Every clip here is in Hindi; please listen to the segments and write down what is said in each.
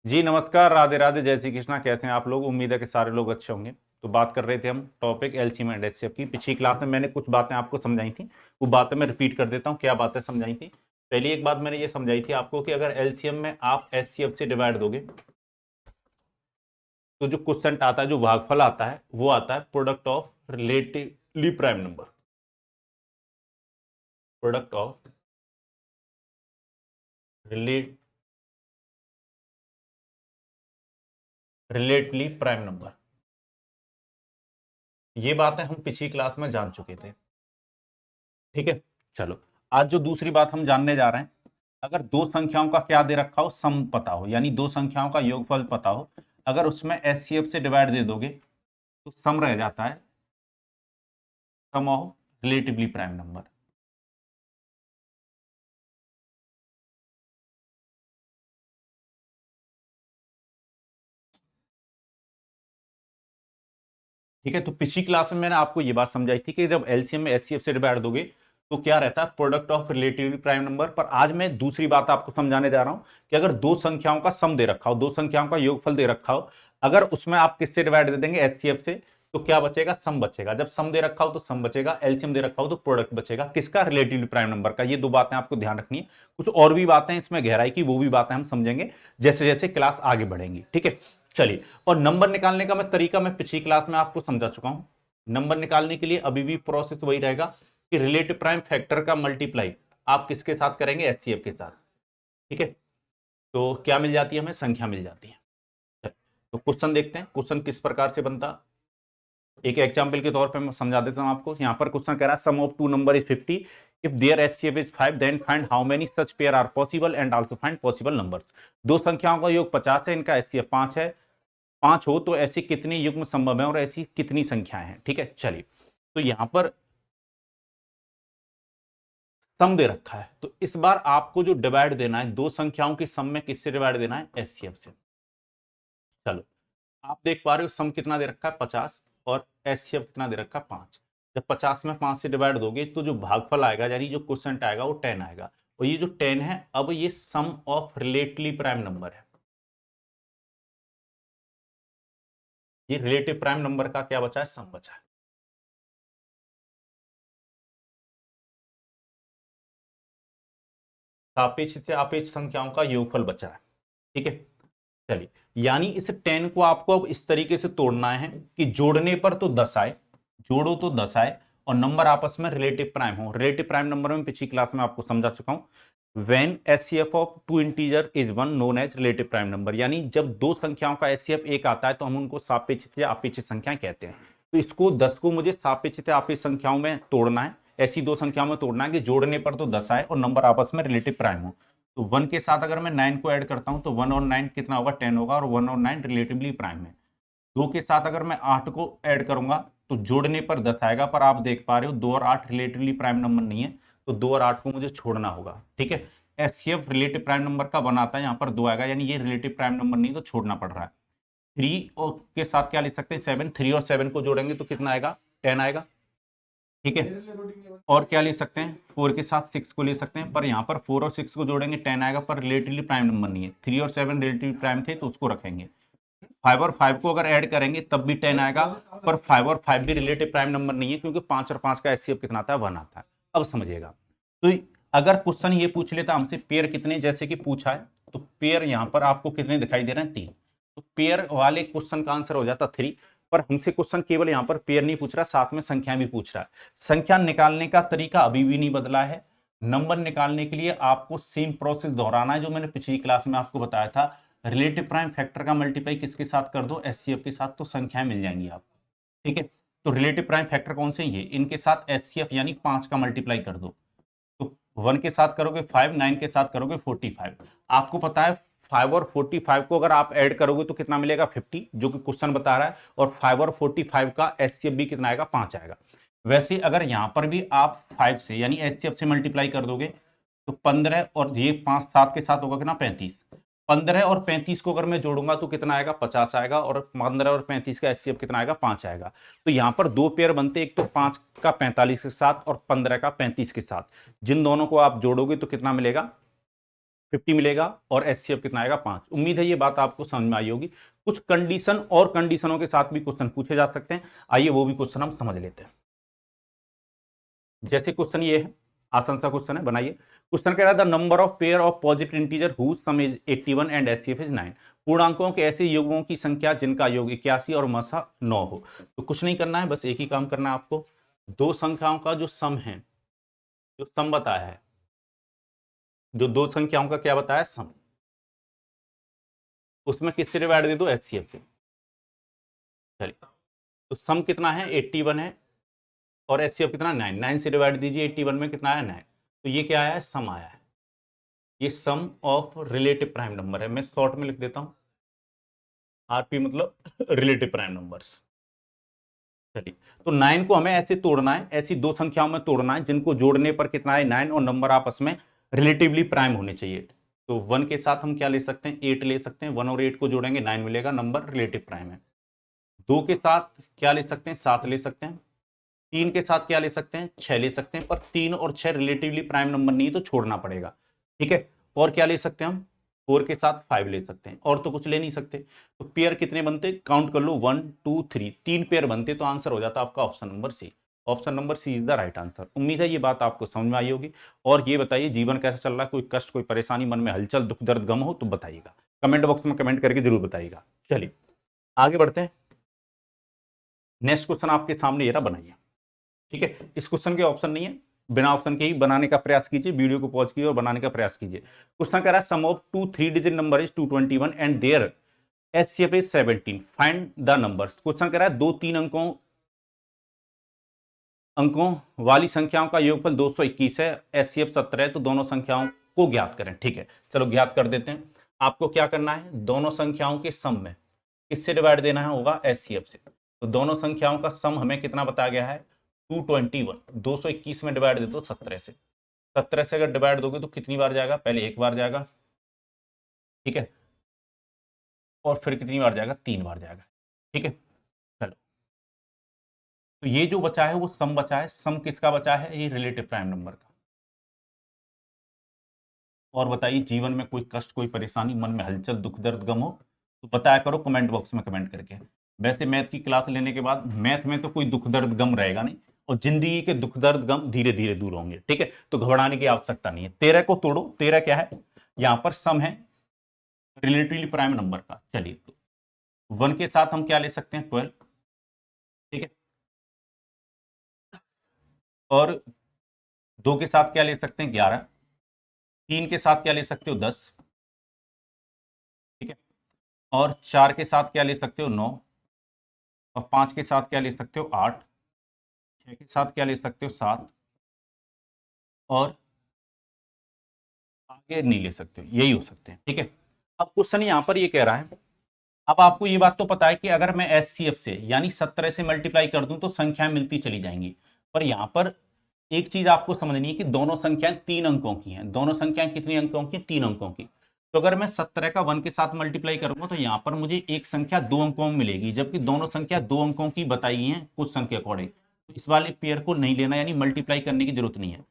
जी नमस्कार, राधे राधे, जय श्री कृष्णा। कैसे हैं आप लोग? उम्मीद है कि सारे लोग अच्छे होंगे। तो बात कर रहे थे हम टॉपिक एलसीएम एंड एचसीएफ की। पिछली क्लास में मैंने कुछ बातें आपको समझाई थी, वो बातें मैं रिपीट कर देता हूँ। क्या बातें समझाई थी? पहली एक बात मैंने ये समझाई थी आपको कि अगर एलसीएम में आप एचसीएफ से डिवाइड दोगे तो जो क्वोशंट आता है, जो भागफल आता है, वो आता है product of relatively prime number. Product of relatively prime number. ये बातें हम पिछली क्लास में जान चुके थे। ठीक है, चलो आज जो दूसरी बात हम जानने जा रहे हैं, अगर दो संख्याओं का क्या दे रखा हो, सम पता हो, यानी दो संख्याओं का योगफल पता हो, अगर उसमें एचसीएफ से डिवाइड दे दोगे तो सम रह जाता है, sum of relatively prime number. ठीक है, तो पिछली क्लास में मैंने आपको ये बात समझाई थी कि जब एलसीएम में एचसीएफ से डिवाइड दोगे तो क्या रहता है, product of relatively prime number. पर आज मैं दूसरी बात आपको समझाने जा रहा हूं कि अगर दो संख्याओं का सम दे रखा हो, दो संख्याओं का योगफल दे रखा हो, अगर उसमें आप किससे डिवाइड दे देंगे, एचसीएफ से, तो क्या बचेगा, सम बचेगा। जब सम दे रखा हो तो सम बचेगा, एलसीएम दे रखा हो तो प्रोडक्ट बचेगा। किसका? रिलेटिवली प्राइम नंबर का। ये दो बातें आपको ध्यान रखनी है। कुछ और भी बातें इसमें गहराई की, वो भी बातें हम समझेंगे जैसे जैसे क्लास आगे बढ़ेंगी। ठीक है, चलिए। और नंबर निकालने का मैं तरीका मैं पिछली क्लास में आपको समझा चुका हूं। नंबर निकालने के लिए अभी भी प्रोसेस वही रहेगा कि रिलेटिव प्राइम फैक्टर का मल्टीप्लाई आप किसके साथ करेंगे, एचसीएफ के साथ। ठीक है, तो क्या मिल जाती है हमें, संख्या मिल जाती है। तो क्वेश्चन देखते हैं, क्वेश्चन किस प्रकार से बनता। एक एग्जांपल के तौर पे मैं समझा देता हूं आपको। यहां पर क्वेश्चन कह रहा है sum of two number is 50, if their HCF is 5 then find how many such pair are possible and also find possible numbers. दो संख्याओं का योग 50 है, इनका एचसीएफ 5 है। 5 हो तो ऐसी कितनी युग्म संभव है और ऐसी कितनी संख्याएं हैं। ठीक है, चलिए। तो यहां पर सम दे रखा है, तो इस बार आपको जो डिवाइड देना है, दो संख्याओं की सम में किससे डिवाइड देना है, एचसीएफ से। चलो, आप देख पा रहे हो सम कितना दे रखा है, 50, और एचसीएफ कितना दे रखा है, 5। जब 50 में 5 से डिवाइड दोगे तो जो भागफल आएगा, यानी जो क्वोशंट आएगा, वो 10 आएगा। और ये जो 10 है, अब ये सम ऑफ रिलेटिवली प्राइम नंबर है। ये रिलेटिव प्राइम नंबर का क्या बचा है, सम बचा है। सापेक्ष से आपेक्ष संख्याओं का योगफल बचा है। ठीक है, चलिए। यानी इस 10 को आपको अब इस तरीके से तोड़ना है कि जोड़ने पर तो 10 आए, जोड़ो तो 10 आए, और नंबर आपस में रिलेटिव प्राइम हो। रिलेटिव प्राइम नंबर में पिछली क्लास में आपको समझा चुका हूं। When HCF of two integer is 1 known as relative prime number. यानी जब दो संख्याओं का एचसीएफ एक आता है तो हम उनको सापेक्षित या अपेक्षित संख्याएं कहते हैं। तो इसको 10 को मुझे सापेक्षित या अपेक्षित संख्याओं में तोड़ना है, ऐसी दो संख्याओं में तोड़ना है कि जोड़ने पर तो 10 आए और नंबर आपस में रिलेटिव प्राइम हो। तो 1 के साथ अगर मैं 9 को ऐड करता हूं तो 1 और 9 कितना होगा, 10 होगा, और 1 और 9 रिलेटिवली प्राइम है। 2 के साथ अगर मैं 8 को ऐड करूंगा तो जोड़ने पर 10 आएगा, पर आप देख पा रहे हो 2 और 8 रिलेटिवली प्राइम नंबर नहीं है, तो 2 और 8 को मुझे छोड़ना होगा। ठीक है, एचसीएफ रिलेटिव प्राइम नंबर का बनाता है, यहाँ पर 2 आएगा, यानी ये रिलेटिव प्राइम नंबर नहीं, तो छोड़ना पड़ रहा है। 3 और के साथ क्या लिख सकते हैं, 7। 3 और 7 को जोड़ेंगे तो कितना आएगा, 10 आएगा। ठीक है, और क्या ले सकते हैं, 4 के साथ 6 को ले सकते हैं, पर यहाँ पर 4 और 6 को जोड़ेंगे 10 आएगा, पर रिलेटिवली प्राइम नंबर नहीं है। 3 और 7 रिलेटिवली प्राइम थे तो उसको रखेंगे। 5 और 5 को अगर ऐड करेंगे तब भी 10 आएगा, पर 5 और 5 भी रिलेटिव प्राइम नंबर नहीं है, क्योंकि 5 और 5 का एचसीएफ कितना आता है, 1 आता है। अब समझिएगा। तो अगर क्वेश्चन ये पूछ लेता हमसे पेयर कितने, जैसे कि पूछा है, तो पेयर यहाँ पर आपको कितने दिखाई दे रहे हैं, 3। तो पेयर वाले क्वेश्चन का आंसर हो जाता 3। पर हमसे क्वेश्चन केवल यहाँ पर पेयर नहीं पूछ रहा, साथ में संख्या भी पूछ रहा है। संख्या निकालने का तरीका अभी भी नहीं बदला है। नंबर निकालने के लिए आपको सेम प्रोसेस दोहराना है जो मैंने पिछली क्लास में आपको बताया था। रिलेटिव प्राइम फैक्टर का मल्टीप्लाई किसके साथ कर दो, एचसीएफ के साथ, तो संख्याएं मिल जाएंगी आपको। ठीक है, तो रिलेटिव प्राइम फैक्टर कौन से, ये इनके साथ एचसीएफ यानी 5 का मल्टीप्लाई कर दो। तो 1 के साथ करोगे 5, 9 के साथ करोगे 45। आपको पता है 5 और 45 को अगर आप ऐड करोगे तो कितना मिलेगा, 50, जो कि क्वेश्चन बता रहा है। और 5 और 45 का एचसीएफ भी कितना आएगा, 5 आएगा। वैसे अगर यहां पर भी आप 5 से यानी एचसीएफ से मल्टीप्लाई कर दोगे तो 15, और ये 5 7 के साथ होगा कितना, 35। 15 और 35 को अगर मैं जोड़ूंगा तो कितना आएगा, 50 आएगा, और 15 और 35 का एचसीएफ कितना आएगा, 5 आएगा। तो यहां पर दो पेयर बनते, एक तो 5 का 45 के साथ और 15 का 35 के साथ। जिन दोनों को आप जोड़ोगे तो कितना मिलेगा, 50 मिलेगा और एचसीएफ कितना आएगा 5। उम्मीद है ये बात आपको समझ में आई होगी। कुछ कंडीशन और कंडीशनों के साथ भी क्वेश्चन पूछे जा सकते हैं, आइए वो भी क्वेश्चन हम समझ लेते हैं। जैसे क्वेश्चन ये है, आसान सा क्वेश्चन है, बनाइए। क्वेश्चन कह रहा था number of pair of positive integer whose sum is 81 and HCF is 9। पूर्णांकों के ऐसे युग्मों की संख्या जिनका योग 81 और मसा 9 हो। तो कुछ नहीं करना है, बस एक ही काम करना है आपको, दो संख्याओं का जो सम है, जो सम बताया है, जो दो संख्याओं का क्या बताया सम, उसमें किससे डिवाइड दे दो, एचसीएफ से। चलिए, तो सम कितना है 81 है और एचसीएफ कितना 9, 9 से डिवाइड दीजिए, 81 में कितना है 9, तो ये क्या आया है, सम आया है। ये सम ऑफ रिलेटिव प्राइम नंबर है, मैं शॉर्ट में लिख देता हूं, आरपी मतलब रिलेटिव प्राइम नंबर्स। चलिए, तो 9 को हमें ऐसे तोड़ना है, ऐसी दो संख्याओं में तोड़ना है जिनको जोड़ने पर कितना है 9 और नंबर आपस में रिलेटिवली प्राइम होने चाहिए। तो 1 के साथ हम क्या ले सकते हैं, 8 ले सकते हैं, 1 और 8 को जोड़ेंगे 9 मिलेगा, नंबर रिलेटिव प्राइम है। 2 के साथ क्या ले सकते हैं, 7 ले सकते हैं। 3 के साथ क्या ले सकते हैं, 6 ले सकते हैं, पर 3 और 6 रिलेटिवली प्राइम नंबर नहीं है तो छोड़ना पड़ेगा, ठीक है। और क्या ले सकते हैं हम, 4 के साथ 5 ले सकते हैं, और तो कुछ ले नहीं सकते। तो पेयर कितने बनते, काउंट कर लो, 1 2 3, 3 पेयर बनते, तो आंसर हो जाता आपका option number C. Option number C is the right answer. उम्मीद है ये बात आपको समझ में आई होगी। और ये बताइए जीवन कैसा चल रहा है, कोई कष्ट, कोई परेशानी, मन में हलचल, दुख दर्द, गम हो तो बताइएगा, कमेंट बॉक्स में कमेंट करके जरूर बताइएगा। चलिए आगे बढ़ते हैं। नेक्स्ट क्वेश्चन आपके सामने ये रहा, बनाइए, ठीक है। इस क्वेश्चन के ऑप्शन नहीं है, बिना ऑप्शन के ही बनाने का प्रयास कीजिए, वीडियो को पॉज कीजिए और बनाने का प्रयास कीजिए। क्वेश्चन कह रहा है sum of 2 3 digit number is 221 and their HCF is 17, find the numbers. Question कह रहा है 2-3 अंकों वाली संख्याओं का योगफल 221 है, एचसीएफ 17 है, तो दोनों संख्याओं को ज्ञात करें। ठीक है, चलो ज्ञात कर देते हैं। आपको क्या करना है, दोनों संख्याओं के सम में किससे डिवाइड देना है, होगा एचसीएफ से। तो दोनों संख्याओं का सम हमें कितना बताया गया है, 221, 221 में डिवाइड दे दो 17 से। 17 से अगर डिवाइड दोगे तो कितनी बार जाएगा, पहले एक बार जाएगा, ठीक है, और फिर कितनी बार जाएगा, 3 बार जाएगा, ठीक है। चलो, तो ये जो बचा है वो सम बचा है। सम किसका बचा है, ये रिलेटिव प्राइम नंबर का। और बताइए जीवन में कोई कष्ट, कोई परेशानी, मन में हलचल, दुख दर्द, गम हो तो बताया करो कमेंट बॉक्स में कमेंट करके। वैसे मैथ की क्लास लेने के बाद मैथ में तो कोई दुख दर्द गम रहेगा नहीं, और जिंदगी के दुख दर्द गम धीरे धीरे दूर होंगे, ठीक है। तो घबराने की आवश्यकता नहीं है। 13 को तोड़ो, 13 क्या है, यहां पर सम है रिलेटिवली प्राइम नंबर का। चलिए, तो 1 के साथ हम क्या ले सकते हैं, 12, ठीक है, और 2 के साथ क्या ले सकते हैं, 11, 3 के साथ क्या ले सकते हो, 10, ठीक है, और 4 के साथ क्या ले सकते हो, 9, और 5 के साथ क्या ले सकते हो, 8, 6 के साथ क्या ले सकते हो, 7, और आगे नहीं ले सकते हो, यही हो सकते हैं, ठीक है। अब क्वेश्चन यहां पर ये कह रहा है, अब आपको ये बात तो पता है कि अगर मैं एचसीएफ से यानी 17 से मल्टीप्लाई कर दूं तो संख्याएं मिलती चली जाएंगी। पर यहां पर एक चीज आपको समझनी है कि दोनों संख्याएं 3 अंकों की हैं। दोनों संख्याएं कितनी अंकों की, 3 अंकों की। तो अगर मैं 17 का 1 के साथ मल्टीप्लाई करूंगा तो यहां पर मुझे एक संख्या 2 अंकों में मिलेगी, जबकि दोनों संख्या 2 अंकों की बताई गई हैं कुछ संख्या अकॉर्डिंग। इस वाले पेयर को नहीं लेना, यानी मल्टीप्लाई करने की जरूरत नहीं है।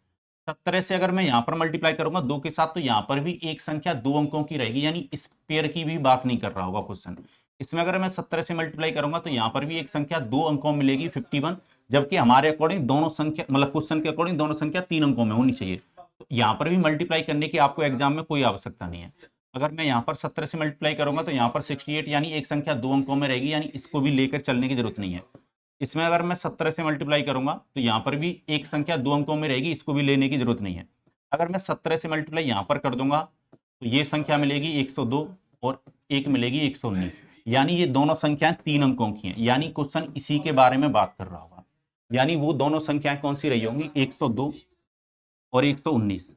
17 से अगर मैं यहां पर मल्टीप्लाई करूंगा 2 के साथ तो यहां पर भी एक संख्या 2 अंकों की रहेगी, यानी इस पेयर की भी बात नहीं कर रहा होगा क्वेश्चन। इसमें अगर मैं 17 से मल्टीप्लाई करूंगा तो यहां पर भी एक संख्या 2 अंकों में मिलेगी 51, जबकि हमारे अकॉर्डिंग दोनों संख्या मतलब क्वेश्चन के अकॉर्डिंग दोनों संख्या 3 अंकों में होनी चाहिए। तो यहां पर भी मल्टीप्लाई करने की आपको एग्जाम में कोई आवश्यकता नहीं है। अगर मैं यहाँ पर 17 से मल्टीप्लाई करूंगा तो यहाँ पर 68, यानी एक संख्या 2 अंकों में रहेगी, यानी इसको भी लेकर चलने की जरूरत नहीं है। इसमें अगर मैं 17 से मल्टीप्लाई करूंगा तो यहाँ पर भी एक संख्या 2 अंकों में रहेगी, इसको भी लेने की जरूरत नहीं है। अगर मैं 17 से मल्टीप्लाई यहाँ पर कर दूंगा तो ये संख्या मिलेगी 102 और एक मिलेगी 119, यानी ये दोनों संख्याएं 3 अंकों की हैं। यानी क्वेश्चन इसी के बारे में बात कर रहा होगा, यानी वो दोनों संख्याएं कौन सी रही होंगी, 102 और 119।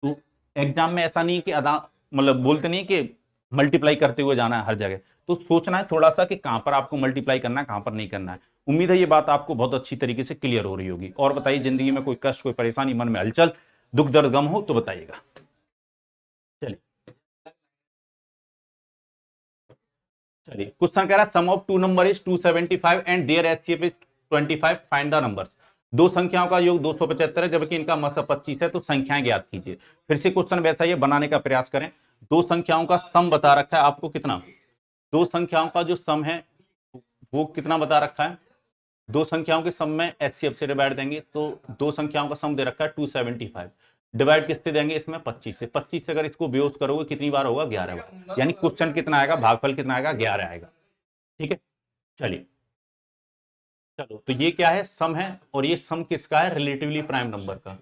तो एग्जाम में ऐसा नहीं कि अदा मतलब बोलते नहीं कि मल्टीप्लाई करते हुए जाना है हर जगह, तो सोचना है थोड़ा सा कि कहां पर आपको मल्टीप्लाई करना है, कहां पर नहीं करना है। उम्मीद है ये बात आपको बहुत अच्छी तरीके से क्लियर हो रही होगी। और बताइए जिंदगी में कोई कष्ट, कोई परेशानी, मन में हलचल, दुख दर्द, गम हो तो बताइएगा। चलिए चलिए, क्वेश्चन कह रहा है sum of two number is 275 and their HCF is 25, find the numbers. दो संख्याओं का योग 275 है, जबकि इनका मतलब 25 है, तो संख्याएं ज्ञात कीजिए। फिर से क्वेश्चन वैसा ही बनाने का प्रयास करें। दो संख्याओं का सम बता रखा है आपको कितना, दो संख्याओं का जो सम है वो कितना बता रखा है, दो संख्याओं के सम में एचसीएफ से डिवाइड देंगे, तो दो संख्याओं का सम दे रखा है 275, डिवाइड किससे देंगे इसमें 25 से, 25 से अगर इसको बेयोज करोगे कितनी बार होगा 11 बार, यानी क्वेश्चन कितना आएगा, भागफल कितना आएगा 11 आएगा। ठीक है, चलिए चलो, तो ये क्या है, सम है, और ये सम किसका है, रिलेटिवली प्राइम नंबर का।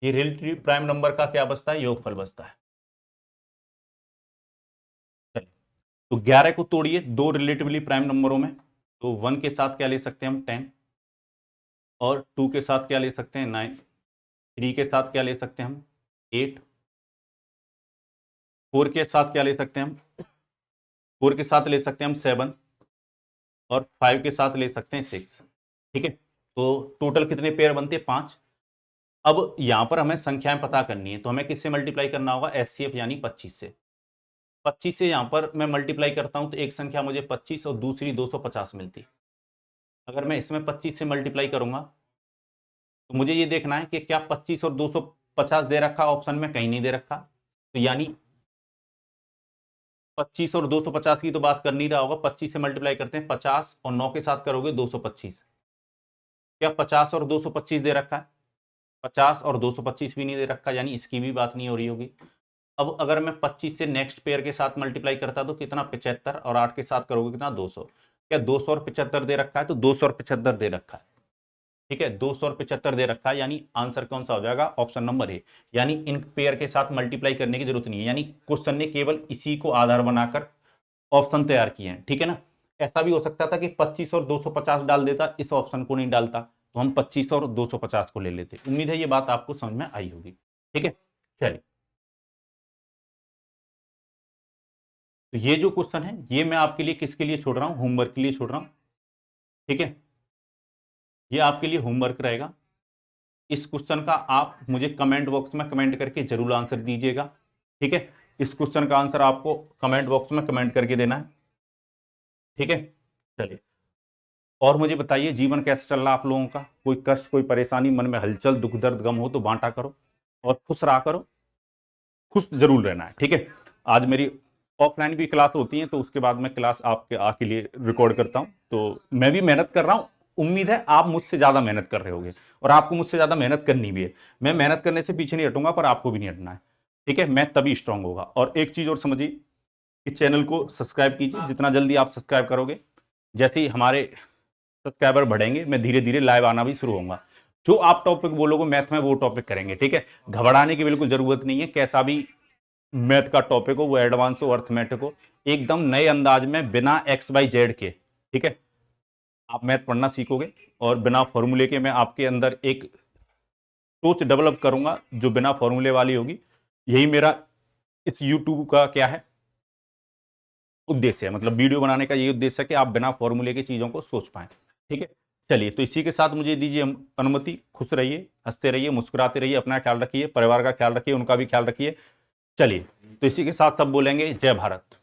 ये रिलेटिवली प्राइम नंबर का क्या बचता है, योगफल बचता है। चलिए, तो 11 को तोड़िए दो रिलेटिवली प्राइम नंबरों में, तो 1 के साथ क्या ले सकते हैं हम 10, और 2 के साथ क्या ले सकते हैं 9, 3 के साथ क्या ले सकते हैं हम 8, 4 के साथ क्या ले सकते हैं हम 4 के साथ ले सकते हैं हम 7, और 5 के साथ ले सकते हैं 6। ठीक है, तो टोटल कितने पेयर बनते हैं 5। अब यहां पर हमें संख्याएं पता करनी है, तो हमें किससे मल्टीप्लाई करना होगा, एचसीएफ यानी 25 से। 25 से यहां पर मैं मल्टीप्लाई करता हूं तो एक संख्या मुझे 25 और दूसरी 250 मिलती। अगर मैं इसमें 25 से मल्टीप्लाई करूंगा तो मुझे ये देखना है कि क्या 25 और 250 दे रखा, ऑप्शन में कहीं नहीं दे रखा, तो यानी 25 और 250 की तो बात कर नहीं रहा होगा। 25 से मल्टीप्लाई करते हैं 50, और 9 के साथ करोगे 225। क्या 50 और 225 दे रखा है, 50 और 225 भी नहीं दे रखा, यानी इसकी भी बात नहीं हो रही होगी। अब अगर मैं 25 से नेक्स्ट पेयर के साथ मल्टीप्लाई करता तो कितना 75, और 8 के साथ करोगे कितना 200। क्या 200 और 75 दे रखा है, तो 200 और 75 दे रखा है। ठीक है, 200 और 75 दे रखा है, यानी आंसर कौन सा हो जाएगा, ऑप्शन नंबर ए। यानी इन पेयर के साथ मल्टीप्लाई करने की जरूरत नहीं है, यानी क्वेश्चन ने केवल इसी को आधार बनाकर ऑप्शन तैयार किए हैं। ठीक है ना, ऐसा भी हो सकता था कि 25 और 250 डाल देता, इस ऑप्शन को नहीं डालता, तो हम 25 और 250 को ले लेते। उम्मीद है ये बात आपको समझ में आई होगी। ठीक है, चलिए, तो ये जो क्वेश्चन है ये मैं आपके लिए किसके लिए छोड़ रहा हूं, होमवर्क के लिए छोड़ रहा हूं। ठीक है, ये आपके लिए होमवर्क रहेगा। इस क्वेश्चन का आप मुझे कमेंट बॉक्स में कमेंट करके जरूर आंसर दीजिएगा। ठीक है, इस क्वेश्चन का आंसर आपको कमेंट बॉक्स में कमेंट करके देना है। ठीक है, चलिए, और मुझे बताइए जीवन कैसा चल रहा है आप लोगों का, कोई कष्ट कोई परेशानी, मन में हलचल दुख दर्द गम हो तो बांटा करो, और खुश रहा करो, खुश जरूर रहना है। ठीक है, आज मेरी ऑफलाइन भी क्लास होती है, तो उसके बाद मैं क्लास आपके आके लिए रिकॉर्ड करता हूं, तो मैं भी मेहनत कर रहा हूं। उम्मीद है आप मुझसे ज्यादा मेहनत कर रहे होगे, और आपको मुझसे ज्यादा मेहनत करनी भी है। मैं मेहनत करने से पीछे नहीं हटूंगा, पर आपको भी नहीं हटना है। ठीक है, मैं तभी स्ट्रांग होगा। और एक चीज और समझिए कि चैनल को सब्सक्राइब कीजिए, जितना जल्दी आप सब्सक्राइब करोगे, जैसे ही हमारे सब्सक्राइबर बढ़ेंगे मैं धीरे धीरे लाइव आना भी शुरू होऊंगा। जो आप टॉपिक बोलोगे मैथ में वो टॉपिक करेंगे। ठीक है, घबराने की बिल्कुल जरूरत नहीं है, कैसा भी मैथ का टॉपिक हो, वो एडवांस हो अर्थमेटिक हो, एकदम नए अंदाज में बिना एक्स बाई जेड के। ठीक है, आप मैथ पढ़ना सीखोगे, और बिना फॉर्मूले के मैं आपके अंदर एक सोच डेवलप करूंगा जो बिना फॉर्मूले वाली होगी। यही मेरा इस यूट्यूब का क्या है उद्देश्य है, मतलब वीडियो बनाने का ये उद्देश्य है कि आप बिना फॉर्मूले की चीजों को सोच पाए। ठीक है, चलिए, तो इसी के साथ मुझे दीजिए अनुमति। खुश रहिए, हंसते रहिए, मुस्कुराते रहिए, अपना ख्याल रखिए, परिवार का ख्याल रखिए, उनका भी ख्याल रखिए। चलिए, तो इसी के साथ सब बोलेंगे जय भारत।